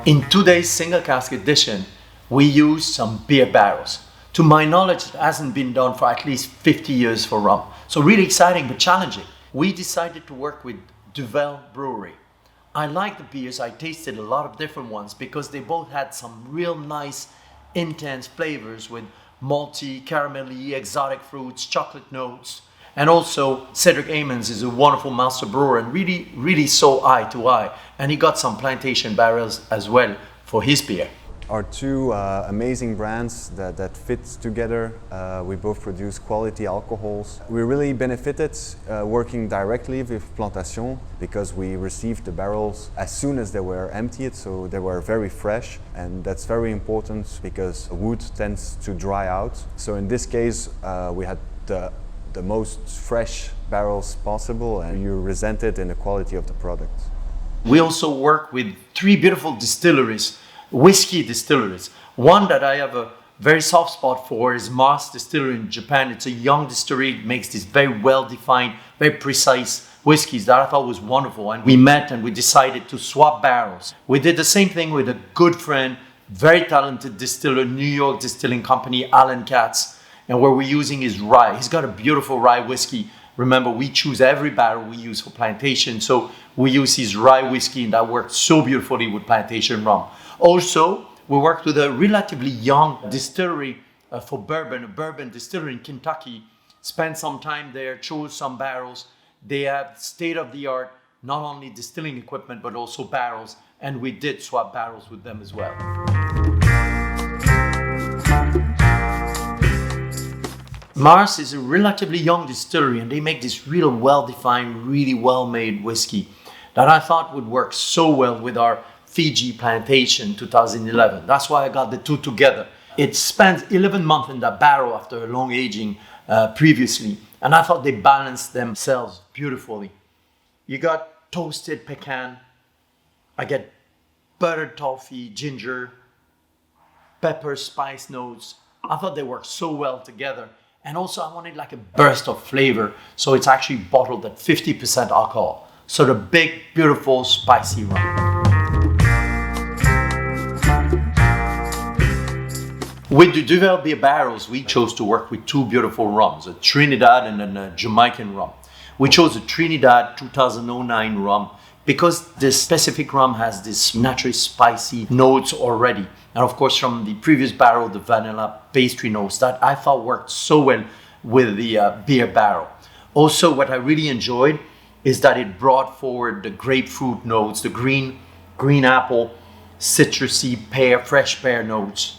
In today's single cask edition, we use some beer barrels. To my knowledge, it hasn't been done for at least 50 years for rum. So really exciting but challenging. We decided to work with DUVEL brewery. I like the beers. I tasted a lot of different ones because they both had some real nice, intense flavors with malty, caramelly, exotic fruits, chocolate notes. And also, Cedric Amons is a wonderful master brewer and really so eye to eye. And he got some plantation barrels as well for his beer. Our two amazing brands that fit together. We both produce quality alcohols. We really benefited working directly with Plantation because we received the barrels as soon as they were emptied, so they were very fresh, and that's very important because wood tends to dry out. So in this case, we had the most fresh barrels possible, and you resent it in the quality of the product. We also work with 3 beautiful distilleries, whiskey distilleries. One that I have a very soft spot for is Mars Distillery in Japan. It's a young distillery. It makes these very well-defined, very precise whiskeys that I thought was wonderful. And we met and we decided to swap barrels. We did the same thing with a good friend, very talented distiller, New York distilling company, Alan Katz, and where we're using his rye. He's got a beautiful rye whiskey. Remember, we choose every barrel we use for Plantation, so we use his rye whiskey, and that worked so beautifully with Plantation rum. Also, we worked with a relatively young distillery for bourbon, a bourbon distillery in Kentucky. Spent some time there, chose some barrels. They have state-of-the-art, not only distilling equipment, but also barrels, and we did swap barrels with them as well. Mars is a relatively young distillery, and they make this real well-defined, really well-made whiskey that I thought would work so well with our Fiji Plantation 2011. That's why I got the two together. It spent 11 months in that barrel after a long aging previously, and I thought they balanced themselves beautifully. You got toasted pecan, I get buttered toffee, ginger, pepper, spice notes. I thought they worked so well together. And also I wanted like a burst of flavor, so it's actually bottled at 50% alcohol. So the big, beautiful, spicy rum. With the DUVEL beer barrels, we chose to work with 2 beautiful rums, a Trinidad and a Jamaican rum. We chose the Trinidad 2009 rum because this specific rum has this naturally spicy notes already. And of course, from the previous barrel, the vanilla pastry notes that I thought worked so well with the beer barrel. Also, what I really enjoyed is that it brought forward the grapefruit notes, the green apple, citrusy pear, fresh pear notes,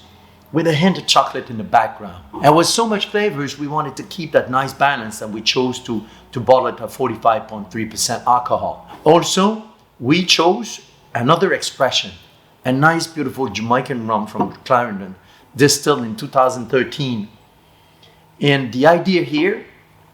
with a hint of chocolate in the background. And with so much flavors, we wanted to keep that nice balance, and we chose to bottle it at 45.3% alcohol. Also, we chose another expression, a nice, beautiful Jamaican rum from Clarendon, distilled in 2013. And the idea here,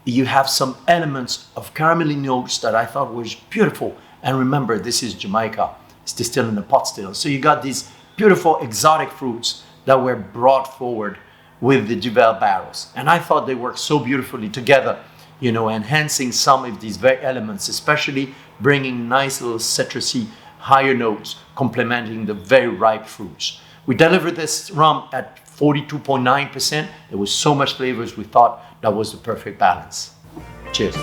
you have some elements of caramelly notes that I thought was beautiful. And remember, this is Jamaica. It's distilled in a pot still. So you got these beautiful exotic fruits that were brought forward with the DUVEL barrels. And I thought they worked so beautifully together, you know, enhancing some of these very elements, especially bringing nice little citrusy higher notes, complementing the very ripe fruits. We delivered this rum at 42.9%. There was so much flavors, we thought that was the perfect balance. Cheers.